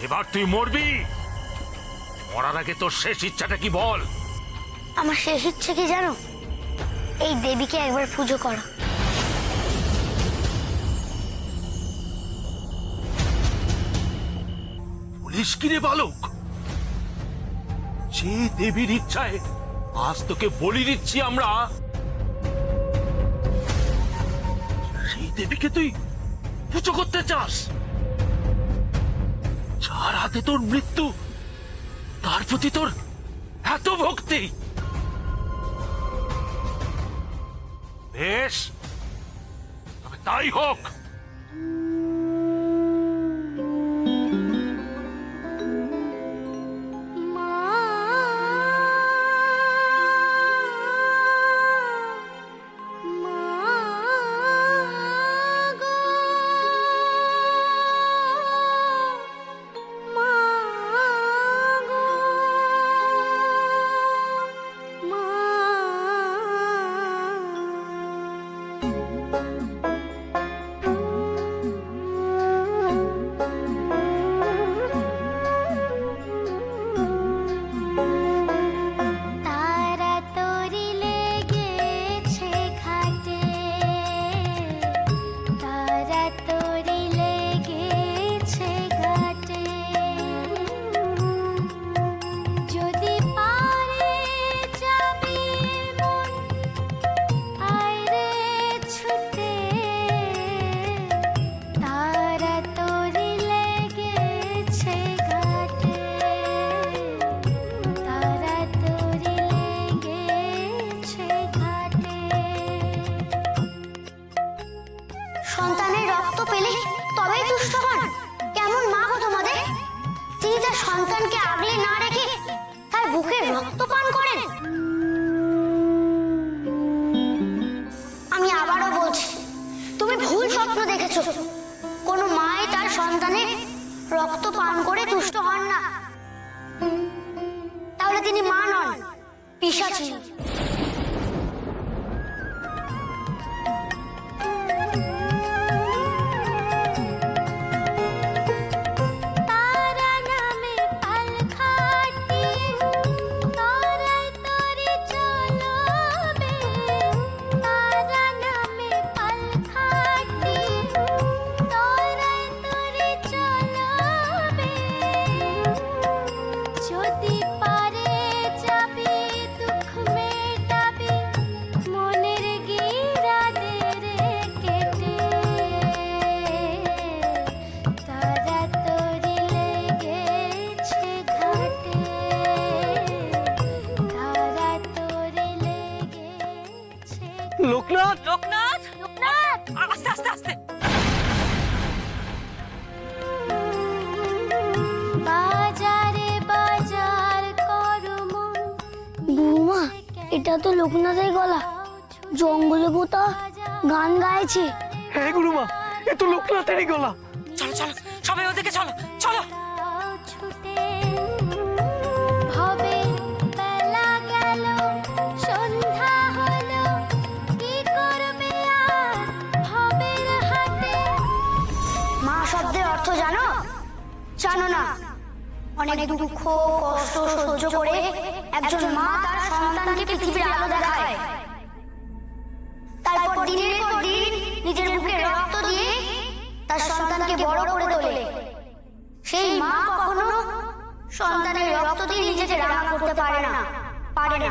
এবার তুই মরবি। মরার আগে তোর শেষ ইচ্ছাটা কি বল। আমার শেষ ইচ্ছে কি জানো? এই দেবীকে একবার পুজো করা। পুলিশ কিরে বালক, যে দেবীর ইচ্ছায় আজ তোকে বলি দিচ্ছি আমরা, সেই দেবীকে তুই পুজো করতে চাস? যার হাতে তোর মৃত্যু, তার প্রতি তোর এত ভক্তি? বেশ, তবে তাই হোক। সন্তানের রক্ত পেলে তবেই তুষ্ট হন? কেমন মা গো তোমাদের, যিনি তার সন্তানকে আগলে না রেখে তার বুকের রক্ত পান করেন? আমি আবারও বলছি, তুমি ভুল স্বপ্ন দেখেছো। কোনো মাই তার সন্তানের রক্ত পান করে তুষ্ট হন না। তাহলে তিনি মা নন, পিশাচী। লোকনাথ, লোকনাথ, লোকনাথ, আস্তে আস্তে আস্তে। বাজারে বাজার করম। বৌমা, এটা তো লোকনাথের গলা। জঙ্গলে পোতা গান গাইছে। হ্যাঁ গুরুমা, এ তো লোকনাথেরই গলা। চলো চলো, সবাই ওদিকে চলো চলো। জানো না, অনেক দুঃখ কষ্ট সহ্য করে একজন মা তার সন্তানকে পৃথিবীর আলো দেখায়। তারপর দিনের পর দিন নিজের বুকে রক্ত দিয়ে তার সন্তানকে বড় করে তোলে। সেই মা কখনো সন্তানের রক্ত দিয়ে নিজেকে রাঙা করতে পারে না, পারে না।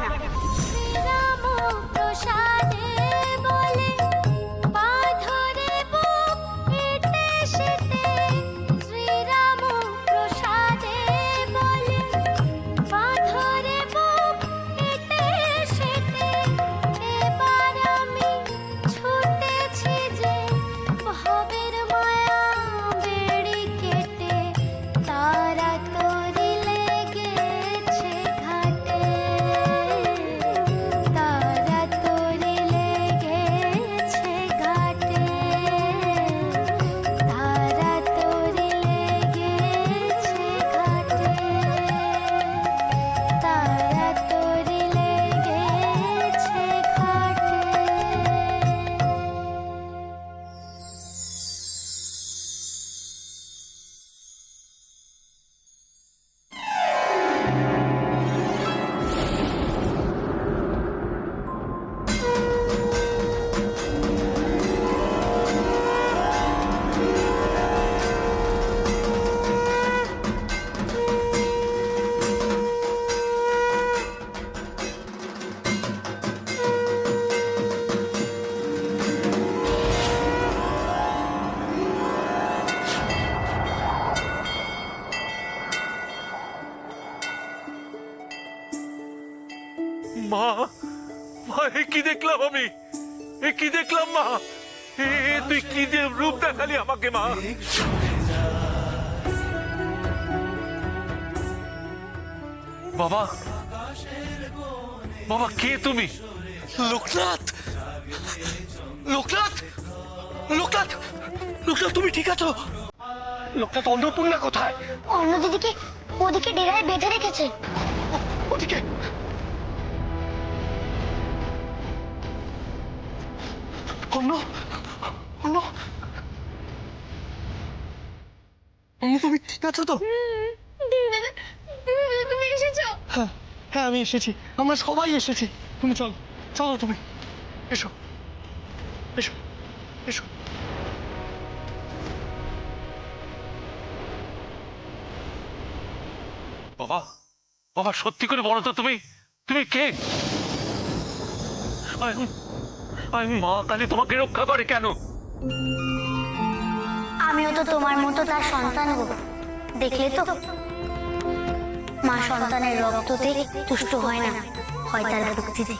মা, মা, এ কি দেখলাম আমি? এ কি দেখলাম মা? তুই কি যে রূপ দেখালি আমাকে মা? বাবা, বাবা, কে তুমি? লোকনাথ, লোকনাথ, লোকনাথ, লোকনাথ, তুমি ঠিক আছো? লোকনাথ, অন্নপূর্ণা কোথায়? অন্য দিদিকে ওদিকে ডেরায় বেঁধে রেখেছে। ওদিকে অন্য, অন্য, অন্য, তুমি ঠিক আছো তো? তুমি এসেছো? হ্যাঁ, হ্যাঁ, আমি এসেছি, আমরা সবাই এসেছি। তুমি চলো, চলো, তুমি এসো, এসো, এসো। বাবা, বাবা, সত্যি করে বলো তো তুমি তুমি কে? আমি মা কালী তোমাকে রক্ষা করে কেন? আমিও তো তোমার মতো তার সন্তান গো, দেখলে তো মা সন্তানের রক্ততে তুষ্ট হয় না, হয় তার ভক্তিতে।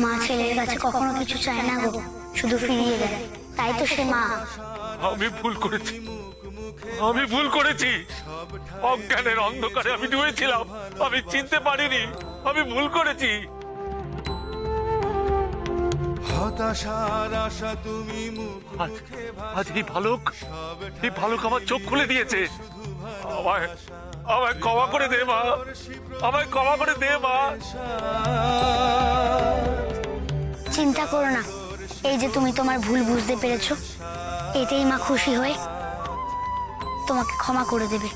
মা ছেলের কাছে কখনো কিছু চায় না গো, শুধু ফিরিয়ে দেয়, তাই তো সে মা। আমি ভুল করেছি, আমি ভুল করেছি। অজ্ঞানের অন্ধকারে আমি ডুবেছিলাম, আমি চিনতে পারিনি, আমি ভুল করেছি। আজ এই ভালুক আমার চোখ খুলে দিয়েছে। আমায় আমায় ক্ষমা করে দে মা, আমায় ক্ষমা করে দে মা। চিন্তা করো না, এই যে তুমি তোমার ভুল বুঝতে পেরেছো, এতেই মা খুশি হয়ে তোমাকে ক্ষমা করে দেবে।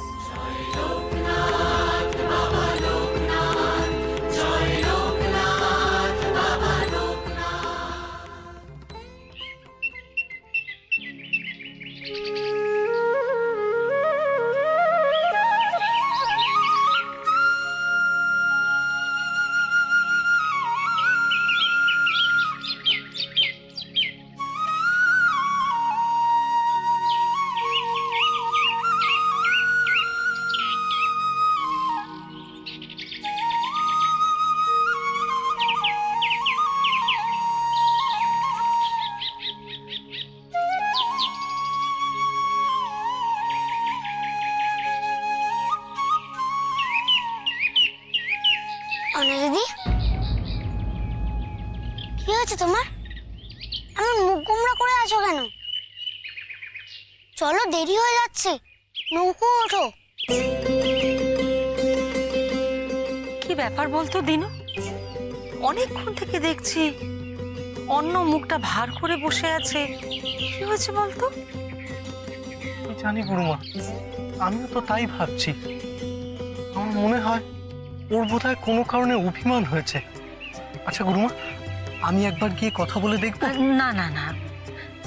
দিদি, কি হয়েছে তোমার? এমন মুখ গোমড়া করে আছো কেন? চলো, দেরি হয়ে যাচ্ছে, নৌকো ওঠো। কি ব্যাপার বলতো দিনু? অনেকক্ষণ থেকে দেখছি অন্য মুখটা ভার করে বসে আছে, কি হয়েছে বলতো? জানি বুড়িমা, আমিও তো তাই ভাবছি। আমার মনে হয় ওর বোধহয় কোনো কারণে অভিমান হয়েছে। আচ্ছা গুরুমা, আমি একবার গিয়ে কথা বলে দেখবো? না না না,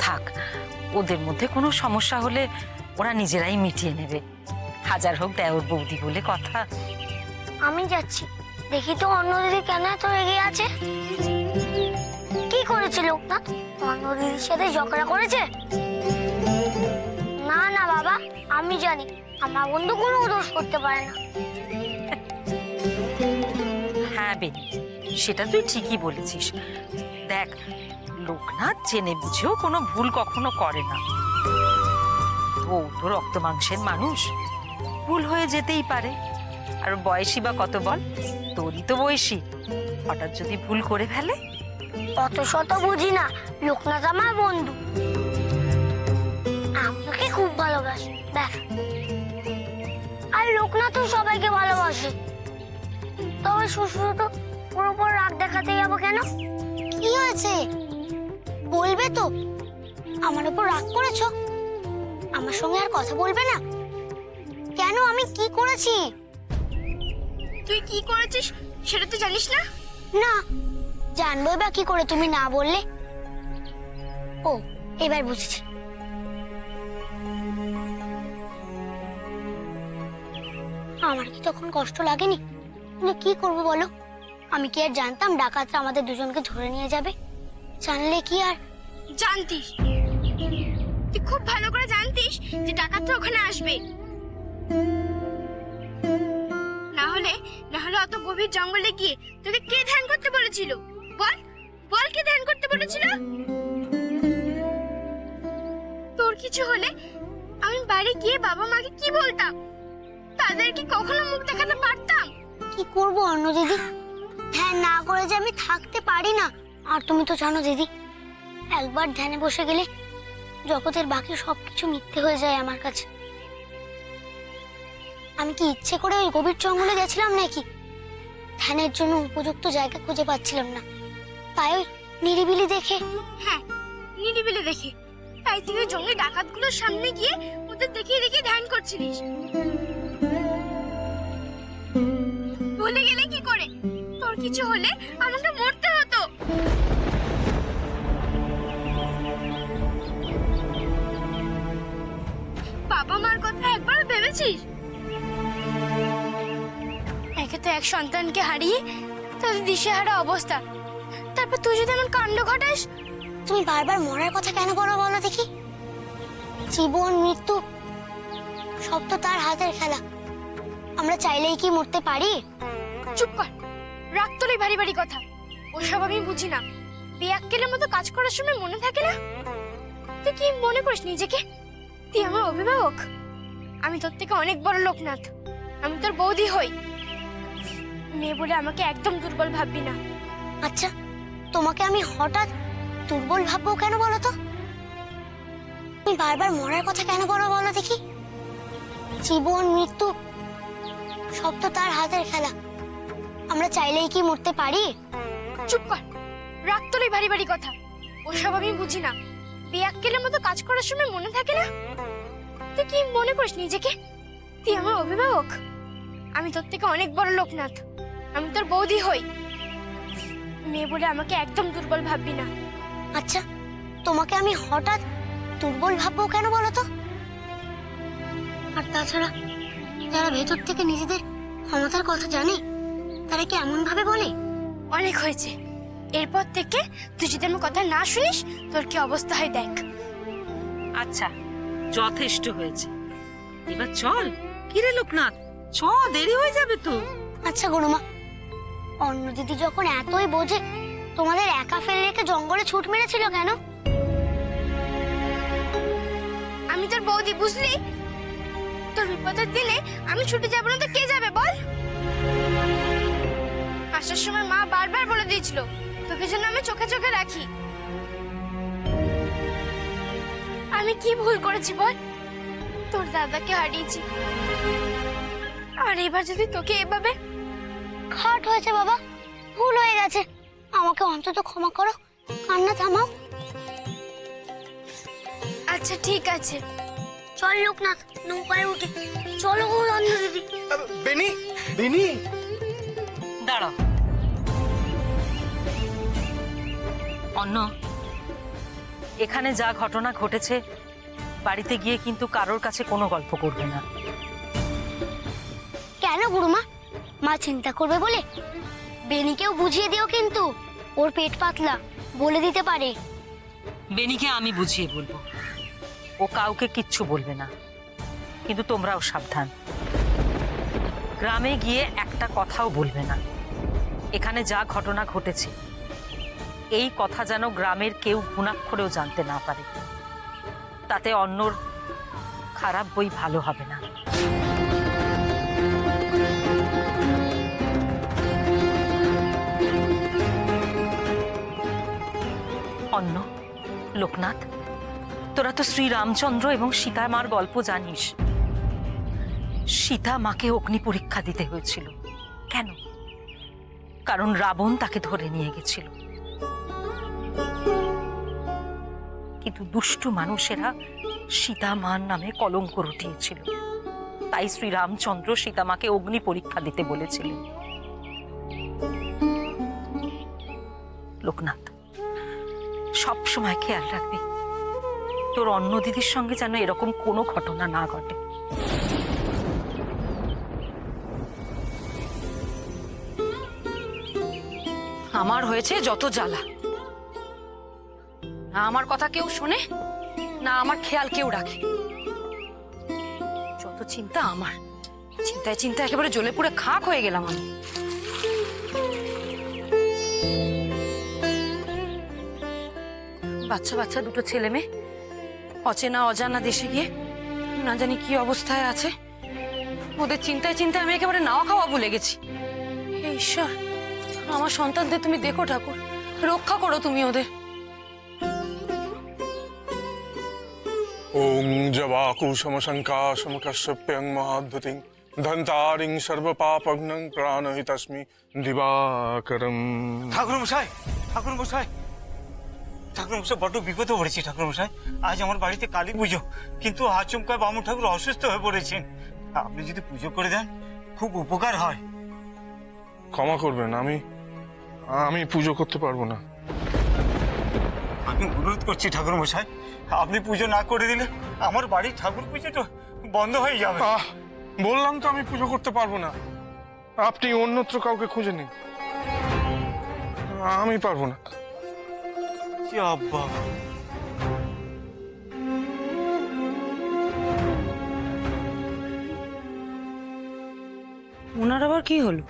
থাক, ওদের মধ্যে কোনো সমস্যা হলে ওরা নিজেরাই মিটিয়ে নেবে। হাজার হোক দেওর বৌদি বলে কথা। আমি যাচ্ছি, দেখি তো অন্য দিদি কেন এত রেগে আছে। কি করেছে লোকনাথ? অন্য দিদির সাথে ঝগড়া করেছে? না না বাবা, আমি জানি আমার বন্ধু কোনো দোষ করতে পারে না। হ্যাঁ বেনি, সেটা তুই ঠিকই বলেছিস। দেখ, লোকনাথ জেনে বুঝেও কোনো ভুল কখনো করে না। ও তো রক্ত মাংসের মানুষ, ভুল হয়ে যেতেই পারে। আর বয়সী বা কত বল, তোরই তো বয়সী, হঠাৎ যদি ভুল করে ফেলে। অত শত বুঝি না, লোকনাথ আমার বন্ধু, আমাকে খুব ভালোবাসে, ব্যাস। আর লোকনাথও সবাইকে ভালোবাসে, তবে শ্বশুর তো ওর উপর রাগ দেখাতে যাবো কেন? কি হয়েছে বলবে তো? আমার উপর রাগ করেছো? আমার সঙ্গে আর কথা বলবে না কেন? আমি কি করেছি? তুই কি করেছিস সেটা তো জানিস না? না, জানবো বা কি করে তুমি না বললে? ও, এবার বুঝেছি। আমার কি তখন কষ্ট লাগেনি? কিন্তু কি করবো বলো, আমি কি আর জানতাম ডাকাতরা আমাদের দুজনকে ধরে নিয়ে যাবে? জানলে কি আর। জানতিস, তুই খুব ভালো করে জানতিস যে ডাকাতরা ওখানে আসবে। হলে অত গভীর জঙ্গলে গিয়ে তোকে কে ধ্যান করতে বলেছিল? বল বল, কে ধ্যান করতে বলেছিল? তোর কিছু হলে আমি বাড়ি গিয়ে বাবা মাকে কি বলতাম? তাদের কি কখনো মুখ দেখাতে পারতাম? কি করব অন্য দিদি, ধ্যান না করে যে আমি থাকতে পারি না। আর তুমি তো জানো দিদি, একবার ধ্যানে বসে গেলে জগতের বাকি সবকিছু মিথ্যে হয়ে যায় আমার কাছে। আমি কি ইচ্ছে করে ওই গভীর জঙ্গলে গেছিলাম নাকি? ধ্যানের জন্য উপযুক্ত জায়গা খুঁজে পাচ্ছিলাম না, তাই ওই নিরিবিলি দেখে। হ্যাঁ, নিরিবিলি দেখে। তাই তুই ওই জঙ্গলি ডাকাতগুলোর সামনে গিয়ে ওদের দেখিয়ে দেখিয়ে ধ্যান করছিলিস। ভুলে গেলে কি করে? তোর কিছু হলে আমাকে মরতে হতো। বাবা মার কথা একবার ভেবেছিস? একে তো এক সন্তানকে হারিয়ে তাদের দিশেহারা অবস্থা, তারপর তুই যদি এমন কাণ্ড ঘটাস। তুমি বারবার মরার কথা কেন বলো বলো দেখি? জীবন মৃত্যু সব তো তার হাতের খেলা, আমরা চাইলেই কি মরতে পারি? চুপ কর, রাগ তোরই ভারী ভারী কথা। ওসব আমি বুঝি না। বেয়াক্কেলের মতো কাজ করার সময় মনে থাকে না? তুই কি মনে করিস নিজেকে তুই আমার অভিভাবক? আমি তোর থেকে অনেক বড় লোকনাথ, আমি তোর বৌদি হই। মেয়ে বলে আমাকে একদম দুর্বল ভাববি না। আচ্ছা, তোমাকে আমি হঠাৎ দুর্বল ভাববো কেন বলো তো? তুমি বারবার মরার কথা কেন বলো বলো দেখি? জীবন মৃত্যু সব তো তার হাতের খেলা, আমরা চাইলেই কি মরতে পারি? চুপ কর, রাগ তোরই ভারী ভারী কথা। ওসব আমি বুঝি না। বেয়াক্কেলের মতো কাজ করার সময় মনে থাকে না? তুই কি মনে করিস নিজেকে তুই আমার অভিভাবক? আমি তোর থেকে অনেক বড় লোকনাথ, আমি তোর বৌদি হই। মেয়ে বলে আমাকে একদম দুর্বল ভাববি না। আচ্ছা, তোমাকে আমি হঠাৎ দুর্বল ভাববো কেন বলো তো? আর তাছাড়া যারা ভেতর থেকে নিজেদের ক্ষমতার কথা জানে, তারা কি এমন ভাবে বলে? অনেক হয়েছে। এরপর থেকে তুই যদি আমার কথা না শুনিস, তোর কি অবস্থা হয় দেখ। আচ্ছা, যথেষ্ট হয়েছে, এবার চল। কিরে লোকনাথ, চ, দেরি হয়ে যাবে তো। আচ্ছা গুরুমা, অন্য দিদি যখন এতই বোঝে, তোমাদের একা ফেলে রেখে জঙ্গলে ছুট মেরেছিল কেন? আমি তোর বৌদি, বুঝলি? তোর বিপদের দিনে আমি ছুটে যাবো না তো কে যাবে বল? আসার সময় মা বারবার বলে দিয়েছিল তোকে যেন আমি চোখে চোখে রাখি। আমি কি ভুল করেছি বল? তোর দাদাকে হারিয়েছি, আর এবার যদি তোকে এভাবে। খাট হয়েছে বাবা, ভুল হয়ে গেছে, আমাকে অন্তত ক্ষমা করো, কান্না থামাও। আচ্ছা ঠিক আছে, চল লোকনাথ, নৌকায় উঠে চলো গো অন্য দিদি। বেনি, বেনি, দাঁড়াও। অন্য, এখানে যা ঘটনা ঘটেছে বাড়িতে গিয়ে কিন্তু কারোর কাছে কোনো গল্প করবে না। কেন গুরুমা? মা চিন্তা করবে বলে? বেনিকেও বুঝিয়ে দিও কিন্তু, ওর পেট পাতলা, বলে দিতে পারে। বেনিকে আমি বুঝিয়ে বলবো, ও কাউকে কিচ্ছু বলবে না। কিন্তু তোমরাও সাবধান, গ্রামে গিয়ে একটা কথাও বলবে না। এখানে যা ঘটনা ঘটেছে এই কথা যেন গ্রামের কেউ ঘুণাক্ষরেও জানতে না পারে, তাতে অন্যর খারাপ বই ভালো হবে না। অন্য, লোকনাথ, তোরা তো শ্রীরামচন্দ্র এবং সীতা মার গল্প জানিস। সীতা মাকে অগ্নি পরীক্ষা দিতে হয়েছিল কেন? কারণ রাবণ তাকে ধরে নিয়ে গেছিল। কিন্তু দুষ্টু মানুষেরা সীতা মার নামে কলঙ্ক রটিয়েছিল, তাই শ্রীরামচন্দ্র সীতা মাকে অগ্নি পরীক্ষা দিতে বলেছিলেন। লোকনাথ, সব সময় খেয়াল রাখবি তোর অন্য দিদির সঙ্গে যেন এরকম কোনো ঘটনা না ঘটে। আমার হয়েছে যত জ্বালা, না আমার কথা কেউ শোনে, না আমার খেয়াল কেউ রাখে। যত চিন্তা আমার। চিন্তায় চিন্তায় একেবারে জ্বলে পুড়ে খাক হয়ে গেলাম আমি। বাচ্চা বাচ্চা দুটো ছেলে মেয়ে অচেনা অজানা দেশে গিয়ে না জানি কি অবস্থায় আছে। ওদের চিন্তায় চিন্তায় আমি একেবারে নাওয়া খাওয়া ভুলে গেছি। হে ঈশ্বর, আমার সন্তানদের তুমি দেখো ঠাকুর, রক্ষা করো তুমি ওদের। ওং জবাকুশমশঙ্কাশমকশ্যপ্যং মহাদ্ভুতিং ধন্তারিং সর্বপাপঘ্নং প্রাণহিতস্মি দিবাকরম। ঠাকুর মশাই, ঠাকুর মশাই, ঠাকুর মশাই, বড্ড বিপদে পড়েছি ঠাকুর মশাই। আজ আমার বাড়িতে কালী পুজো, কিন্তু আচমকা বামুন ঠাকুর অসুস্থ হয়ে পড়েছেন। আপনি যদি পুজো করে দেন খুব উপকার হয়। ক্ষমা করবেন, আমি পুজো করতে পারবো না। আমি অনুরোধ করছি ঠাকুর মশাই, আপনি পুজো না করে দিলে আমার বাড়ির ঠাকুর পুজো তো বন্ধ হয়ে যাবে। বললাম তো আমি পুজো করতে পারবো না। আপনি অন্যত্র কাউকে খুঁজে নিন, আমি পারবো না। আব্বা, ওনার আবার কি হলো?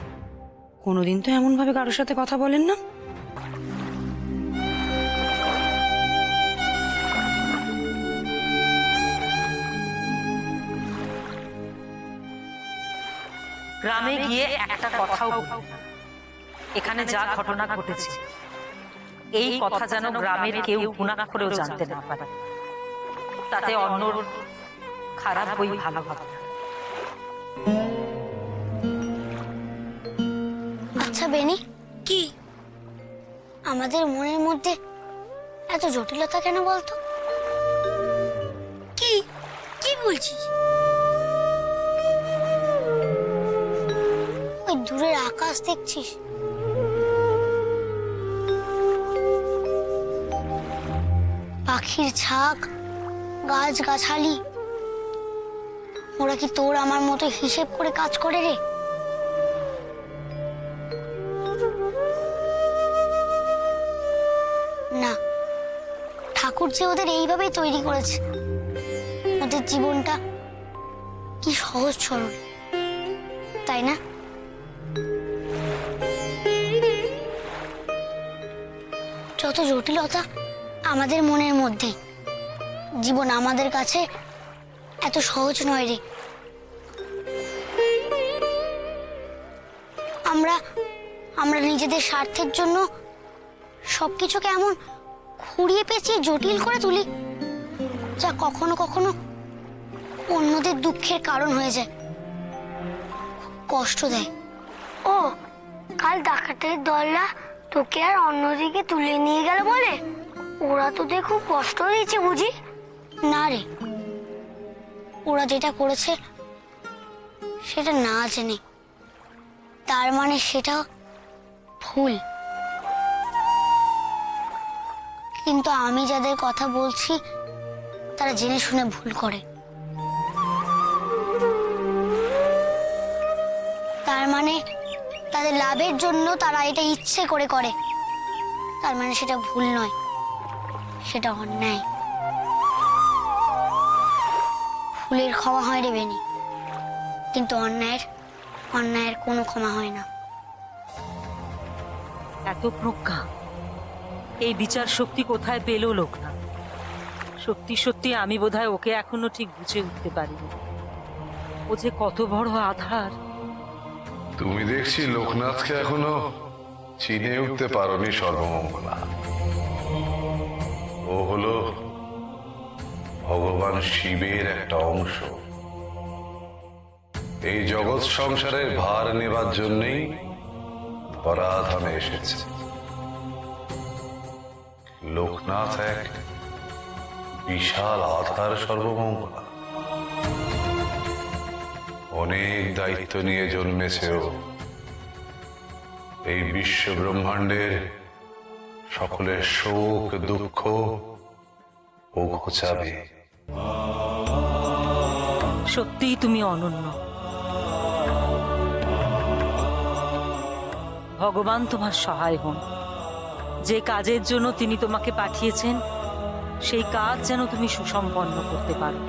কোনোদিন তো এমন ভাবে কারোর সাথে কথা বলেন না। গ্রামে গিয়ে একটা কথাও বলবি না। এখানে যা ঘটনা ঘটেছে এই কথা যেন গ্রামের কেউ গুণাক্ষরেও জানতে না পারে, তাতে অন্যর খারাপ বই ভালো হবে না। আচ্ছা বেনি, কি আমাদের মনের মধ্যে এত জটিলতা কেন বলতো? কি কি বলছিস? ওই দূরের আকাশ দেখছিস? পাখির ঝাঁক, গাছ গাছালি, ওরা কি তোর আমার মতো হিসেব করে কাজ করে রে? না, ঠাকুর যে ওদের এইভাবেই তৈরি করেছে। ওদের জীবনটা কি সহজ সরল, তাই না? যত জটিলতা আমাদের মনের মধ্যে, জীবন আমাদের কাছে এত সহজ নয় রে। আমরা নিজেদের স্বার্থের জন্য সবকিছুকে এমন খুঁড়িয়ে পেঁচিয়ে জটিল করে তুলি, যা কখনো কখনো অন্যদের দুঃখের কারণ হয়ে যায়, কষ্ট দেয়। ও, কাল ডাকাতের দলরা তোকে আর অন্যদিকে তুলে নিয়ে গেল বলে ওরা তোদের খুব কষ্ট দিয়েছে বুঝি? না রে, ওরা যেটা করেছে সেটা না জেনে, তার মানে সেটা ভুল। কিন্তু আমি যাদের কথা বলছি তারা জেনে শুনে ভুল করে, তার মানে তাদের লাভের জন্য তারা এটা ইচ্ছে করে করে। তার মানে সেটা ভুল নয়, সেটা অন্যায়। ভুলের ক্ষমা হয় রে বেনি, কিন্তু অন্যায়ের কোনো ক্ষমা হয় না। এত প্রজ্ঞা, এই বিচার শক্তি কোথায় পেল লোকনাথ? সত্যি সত্যি আমি বোধহয় ওকে এখনো ঠিক বুঝে উঠতে পারিনি। ও যে কত বড় আধার। তুমি দেখছি লোকনাথকে এখনো চিনে উঠতে পারোনি সর্বমঙ্গলা। ও হলো ভগবান শিবের একটা অংশ। এই জগৎ সংসারের ভার নেবার জন্যই ধরাধামে এসেছে। লোকনাথ এক বিশাল আধার সর্বমঙ্গলা। অনেক দায়িত্ব নিয়ে জন্মেছে ও। এই বিশ্ব ব্রহ্মাণ্ডের সকলের শোক দুঃখ ও ঘোচাবে। সত্যিই তুমি অনন্য। ভগবান তোমার সহায় হন। যে কাজের জন্য তিনি তোমাকে পাঠিয়েছেন সেই কাজ যেন তুমি সুসম্পন্ন করতে পারো।